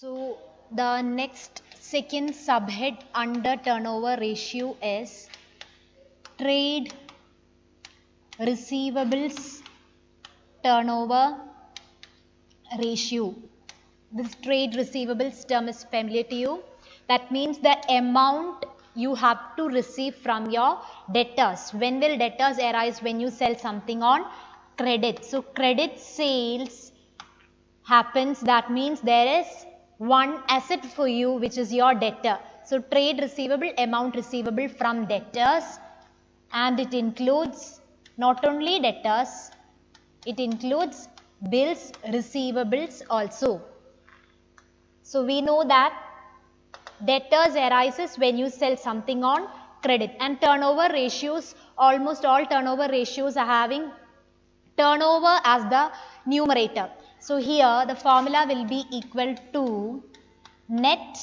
So the next second subhead under turnover ratio is trade receivables turnover ratio. This trade receivables term is familiar to you. That means the amount you have to receive from your debtors. When will debtors arise? When you sell something on credit. So credit sales happens, that means there is one asset for you which is your debtor. So trade receivable, amount receivable from debtors, and it includes not only debtors, it includes bills receivables also. So we know that debtors arises when you sell something on credit, and turnover ratios, almost all turnover ratios are having turnover as the numerator. So here the formula will be equal to net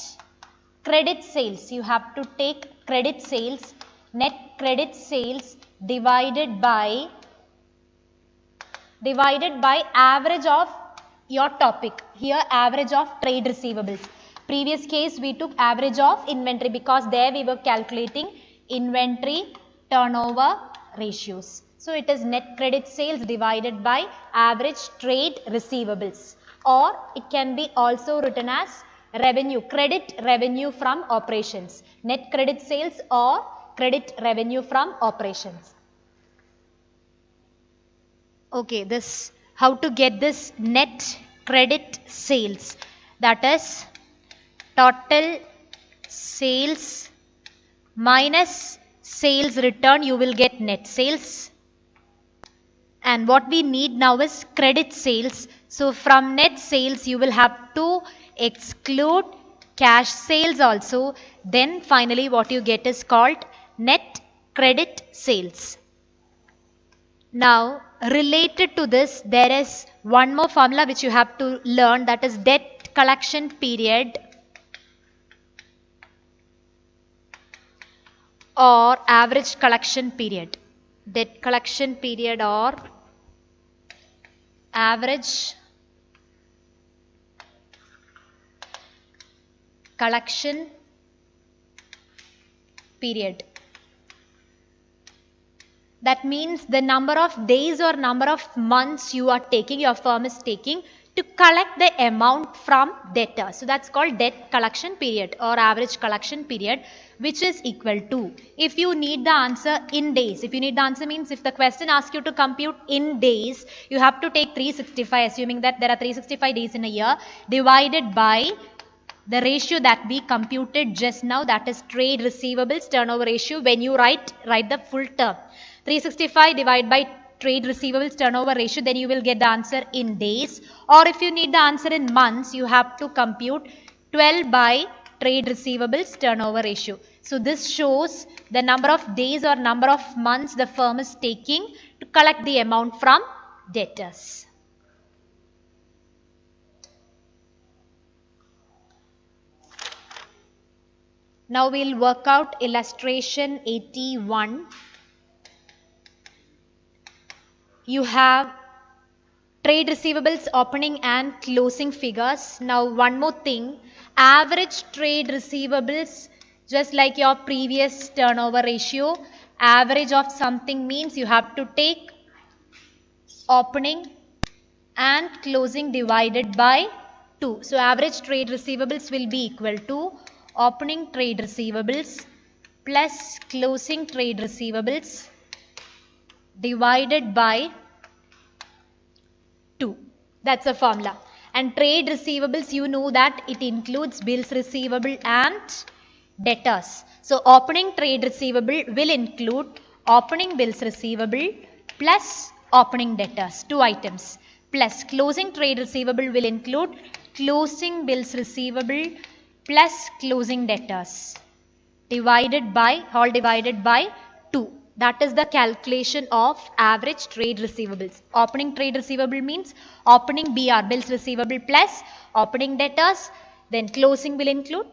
credit sales. You have to take credit sales, net credit sales divided by average of your topic. Here average of trade receivables. Previous case we took average of inventory because there we were calculating inventory turnover ratios. So it is net credit sales divided by average trade receivables, or it can be also written as revenue, credit revenue from operations, net credit sales or credit revenue from operations. Okay, this how to get this net credit sales, that is total sales minus sales return, you will get net sales. And what we need now is credit sales. So from net sales you will have to exclude cash sales also. Then finally what you get is called net credit sales. Now related to this there is one more formula which you have to learn, that is debt collection period or average collection period. Debt collection period or average collection period. That means the number of days or number of months you are taking, your firm is taking to collect the amount from debtor. So that's called debt collection period or average collection period, which is equal to, if you need the answer in days, if you need the answer means if the question asks you to compute in days, you have to take 365, assuming that there are 365 days in a year, divided by the ratio that we computed just now, that is trade receivables turnover ratio. When you write the full term, 365 divided by trade receivables turnover ratio, then you will get the answer in days. Or if you need the answer in months, you have to compute 12 by trade receivables turnover ratio. So this shows the number of days or number of months the firm is taking to collect the amount from debtors. Now we will work out illustration 81. You have trade receivables opening and closing figures. Now one more thing, average trade receivables, just like your previous turnover ratio, average of something means you have to take opening and closing divided by 2. So average trade receivables will be equal to opening trade receivables plus closing trade receivables divided by 2. That's a formula. And trade receivables, you know that it includes bills receivable and debtors. So opening trade receivable will include opening bills receivable plus opening debtors, 2 items, plus closing trade receivable will include closing bills receivable plus closing debtors divided by 2. That is the calculation of average trade receivables. Opening trade receivable means opening BR, bills receivable plus opening debtors. Then closing will include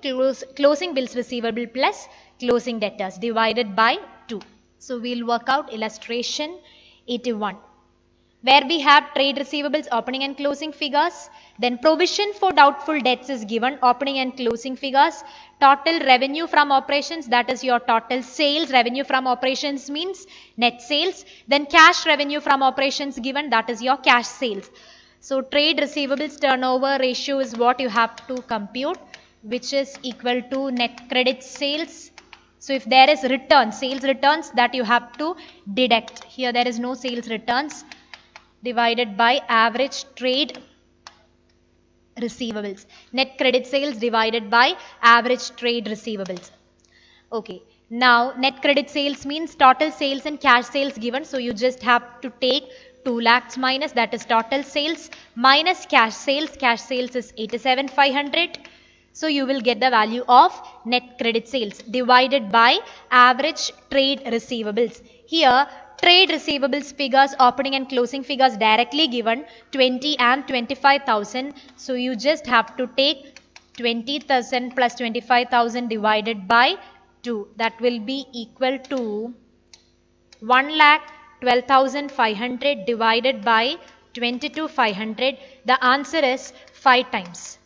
closing bills receivable plus closing debtors divided by 2. So we will work out illustration 81. where we have trade receivables opening and closing figures. Then provision for doubtful debts is given, opening and closing figures. Total revenue from operations, that is your total sales. Revenue from operations means net sales. Then cash revenue from operations given, that is your cash sales. So trade receivables turnover ratio is what you have to compute, which is equal to net credit sales. So if there is return, sales returns, that you have to deduct. Here there is no sales returns, divided by average trade receivables. Net credit sales divided by average trade receivables. Okay. Now net credit sales means total sales and cash sales given. So you just have to take 2 lakhs minus, that is total sales, minus cash sales. Cash sales is 87,500. So you will get the value of net credit sales divided by average trade receivables. Here trade receivables figures, opening and closing figures directly given, 20 and 25,000. So you just have to take 20,000 plus 25,000 divided by 2. That will be equal to 1,12,500 divided by 22,500. The answer is 5 times.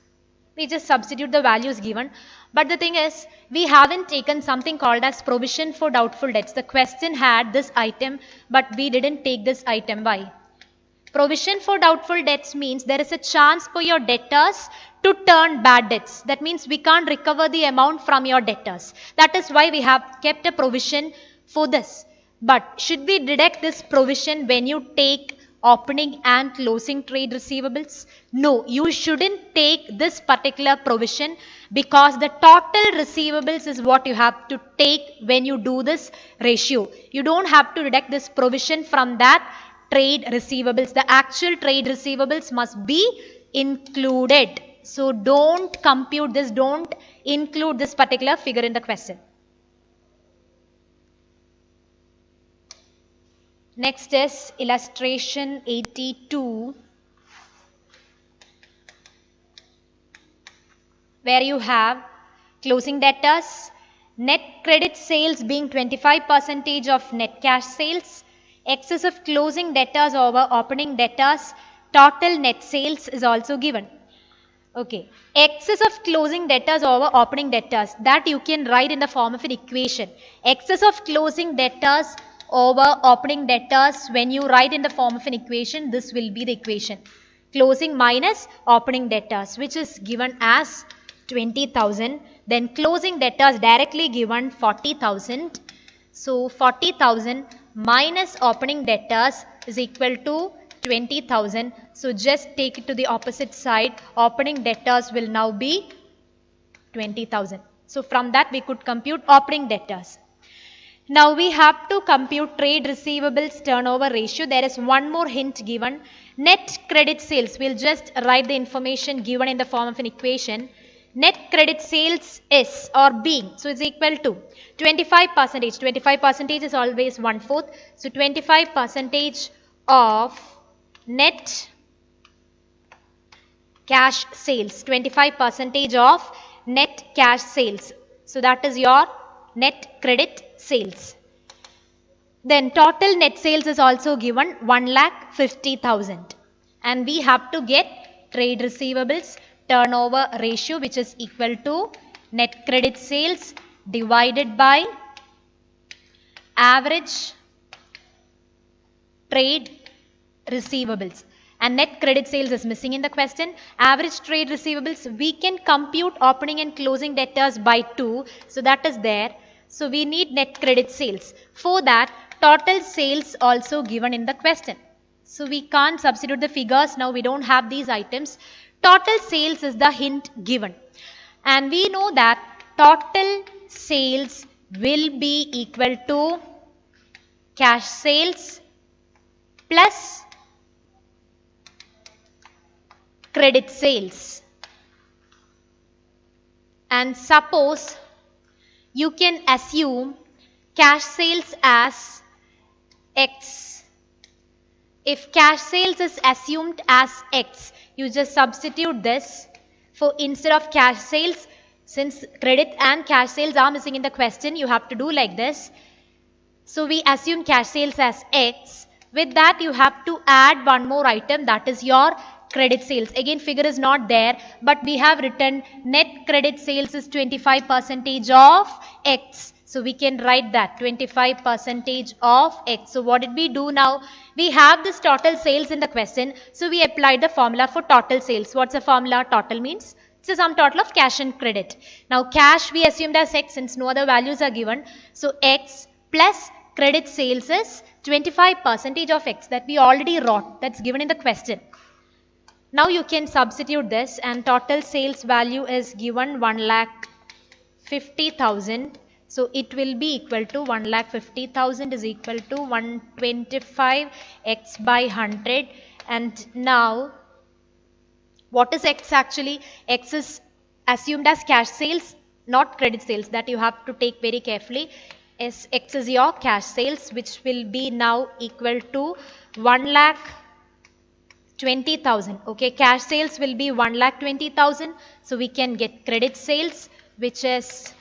We just substitute the values given. But the thing is, we haven't taken something called as provision for doubtful debts. The question had this item, but we didn't take this item. Why? Provision for doubtful debts means there is a chance for your debtors to turn bad debts. That means we can't recover the amount from your debtors. That is why we have kept a provision for this. But should we deduct this provision when you take opening and closing trade receivables? No, you shouldn't take this particular provision, because the total receivables is what you have to take when you do this ratio. You don't have to deduct this provision from that trade receivables. The actual trade receivables must be included. So don't compute this, don't include this particular figure in the question. Next is illustration 82, where you have closing debtors, net credit sales being 25% of net cash sales, excess of closing debtors over opening debtors, total net sales is also given. Okay, excess of closing debtors over opening debtors, that you can write in the form of an equation. Excess of closing debtors over opening debtors, when you write in the form of an equation, this will be the equation. Closing minus opening debtors, which is given as 20,000. Then closing debtors directly given 40,000. So 40,000 minus opening debtors is equal to 20,000. So just take it to the opposite side. Opening debtors will now be 20,000. So from that we could compute opening debtors. Now we have to compute trade receivables turnover ratio. There is one more hint given. Net credit sales, we'll just write the information given in the form of an equation. Net credit sales is or being, so it's equal to 25%. 25% is always 1/4. So 25% of net cash sales. 25% of net cash sales. So that is your net credit sales. Then total net sales is also given 1,50,000. And we have to get trade receivables turnover ratio, which is equal to net credit sales divided by average trade receivables. And net credit sales is missing in the question. Average trade receivables, we can compute opening and closing debtors by 2. So that is there. So we need net credit sales. For that, total sales also given in the question. So we can't substitute the figures. Now we don't have these items. Total sales is the hint given. And we know that total sales will be equal to cash sales plus credit sales. And suppose you can assume cash sales as X. If cash sales is assumed as X, you just substitute this. For instead of cash sales, since credit and cash sales are missing in the question, you have to do like this. So we assume cash sales as X. With that, you have to add one more item, that is your credit sales. Again, figure is not there, but we have written net credit sales is 25% of X. So we can write that 25% of X. So what did we do now? We have this total sales in the question. So we applied the formula for total sales. What's the formula? Total means it's the sum total of cash and credit. Now cash we assumed as X since no other values are given. So X plus credit sales is 25% of X that we already wrote. That's given in the question. Now you can substitute this and total sales value is given 1,50,000. So it will be equal to 1,50,000 is equal to 125 X by 100. And now what is X actually? X is assumed as cash sales, not credit sales. That you have to take very carefully. X is your cash sales, which will be now equal to 1,20,000. Okay, cash sales will be 1,20,000. So we can get credit sales, which is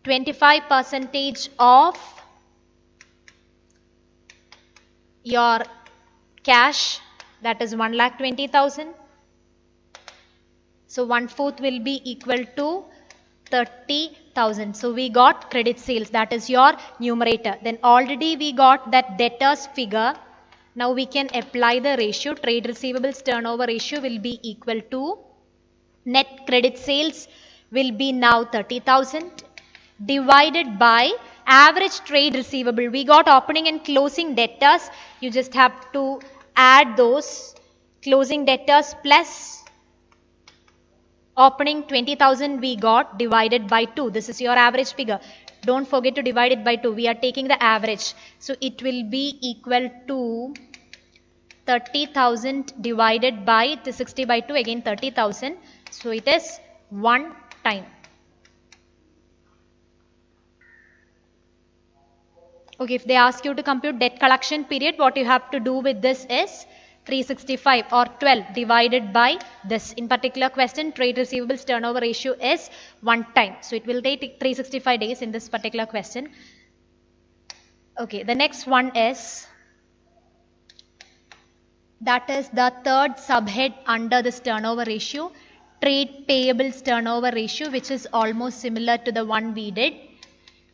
25% of your cash, that is 1,20,000. So 1/4 will be equal to 30,000. So we got credit sales, that is your numerator. Then already we got that debtors figure. Now we can apply the ratio. Trade receivables turnover ratio will be equal to net credit sales will be now 30,000 divided by average trade receivable. We got opening and closing debtors. You just have to add those closing debtors plus opening 20,000 we got divided by 2. This is your average figure. Don't forget to divide it by 2. We are taking the average. So it will be equal to 30,000 divided by the 60 by 2, again 30,000. So it is one time. Okay, if they ask you to compute debt collection period, what you have to do with this is 365 or 12 divided by this. In particular question, trade receivables turnover ratio is one time. So it will take 365 days in this particular question. Okay, the next one is, that is the third subhead under this turnover ratio, trade payables turnover ratio, which is almost similar to the one we did.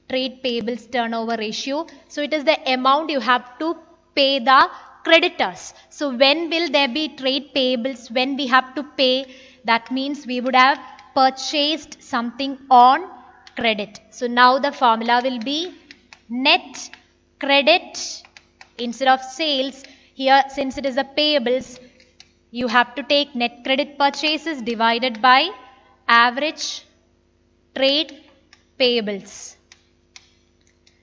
Trade payables turnover ratio. So it is the amount you have to pay the creditors. So when will there be trade payables? When we have to pay, that means we would have purchased something on credit. So now the formula will be net credit instead of sales. Here, since it is a payables, you have to take net credit purchases divided by average trade payables.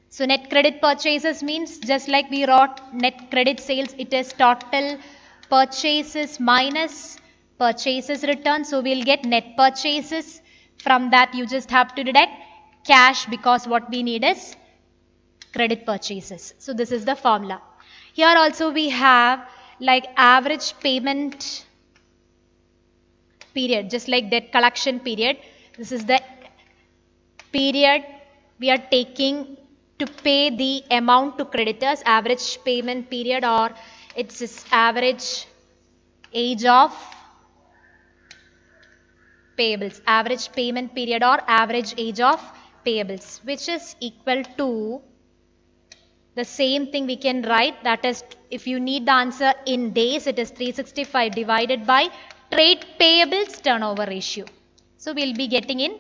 So net credit purchases means, just like we wrote net credit sales, it is total purchases minus purchases returned. So we'll get net purchases. From that you just have to deduct cash, because what we need is credit purchases. So this is the formula. Here also we have like average payment period, just like debt collection period. This is the period we are taking to pay the amount to creditors, average payment period, or it's this average age of payables, average payment period or average age of payables, which is equal to the same thing we can write, that is, if you need the answer in days, it is 365 divided by trade payables turnover ratio. So we'll be getting in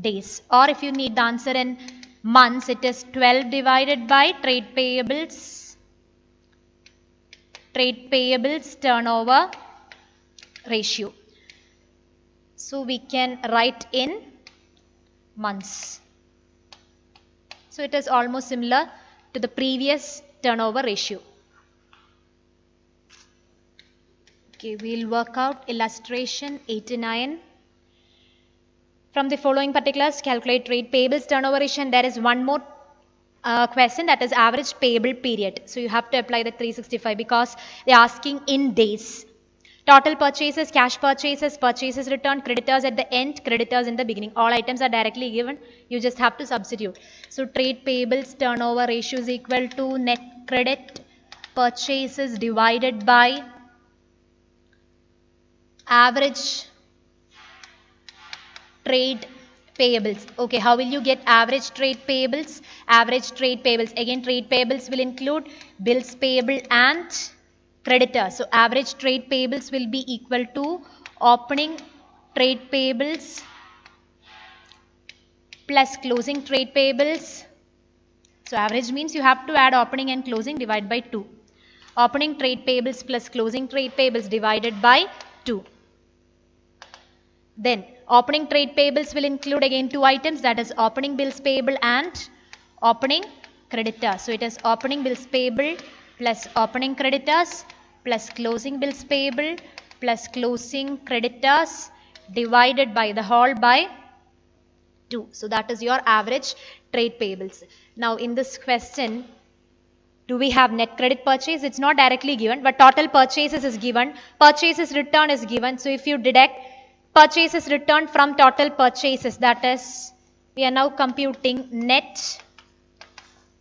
days. Or if you need the answer in months, it is 12 divided by trade payables turnover ratio. So we can write in months. So it is almost similar to the previous turnover ratio. Okay, we'll work out illustration 89. From the following particulars, calculate trade payables turnover ratio, and there is one more question, that is average payable period. So you have to apply the 365 because they are asking in days. Total purchases, cash purchases, purchases returned, creditors at the end, creditors in the beginning. All items are directly given. You just have to substitute. So trade payables turnover ratio is equal to net credit purchases divided by average trade payables. Okay, how will you get average trade payables? Average trade payables, again trade payables will include bills payable and creditors. So average trade payables will be equal to opening trade payables plus closing trade payables. So average means you have to add opening and closing, divide by 2. Opening trade payables plus closing trade payables divided by 2. Then opening trade payables will include again 2 items, that is opening bills payable and opening creditors. So it is opening bills payable plus opening creditors plus closing bills payable plus closing creditors divided by the whole by 2. So that is your average trade payables. Now in this question, do we have net credit purchase? It's not directly given, but total purchases is given. Purchases return is given. So if you deduct purchases returned from total purchases, that is, we are now computing net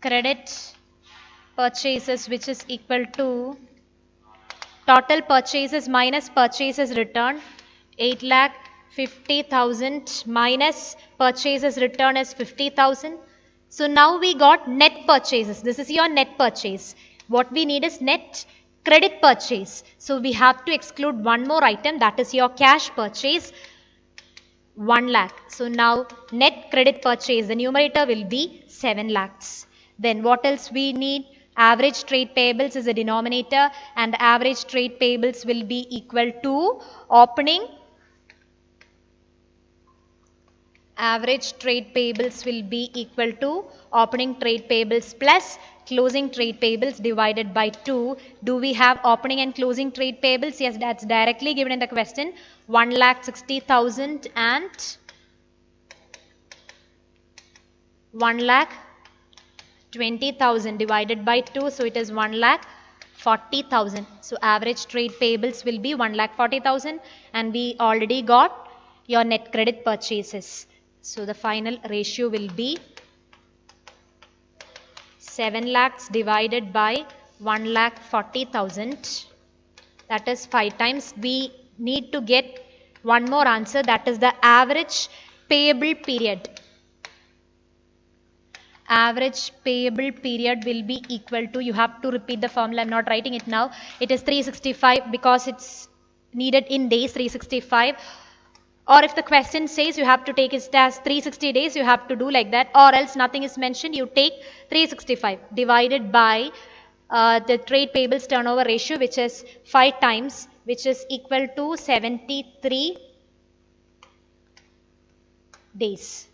credit purchases, which is equal to total purchases minus purchases returned. 8,50,000 minus purchases returned is 50,000. So now we got net purchases. This is your net purchase. What we need is net credit purchase. So we have to exclude one more item, that is your cash purchase, 1 lakh. So now net credit purchase, the numerator will be 7 lakhs. Then what else we need? Average trade payables is a denominator, and average trade payables will be equal to opening. Average trade payables will be equal to opening trade payables plus closing trade payables divided by 2. Do we have opening and closing trade payables? Yes, that's directly given in the question. 1,60,000 and 1,20,000 divided by 2. So it is 1,40,000. So average trade payables will be 1,40,000, and we already got your net credit purchases. So the final ratio will be 7 lakhs divided by 1,40,000. That is 5 times. We need to get one more answer, that is the average payable period. Average payable period will be equal to, you have to repeat the formula, I am not writing it now. It is 365 because it's needed in days, 365. Or if the question says you have to take it as 360 days, you have to do like that, or else nothing is mentioned, you take 365 divided by the trade payables turnover ratio, which is 5 times, which is equal to 73 days.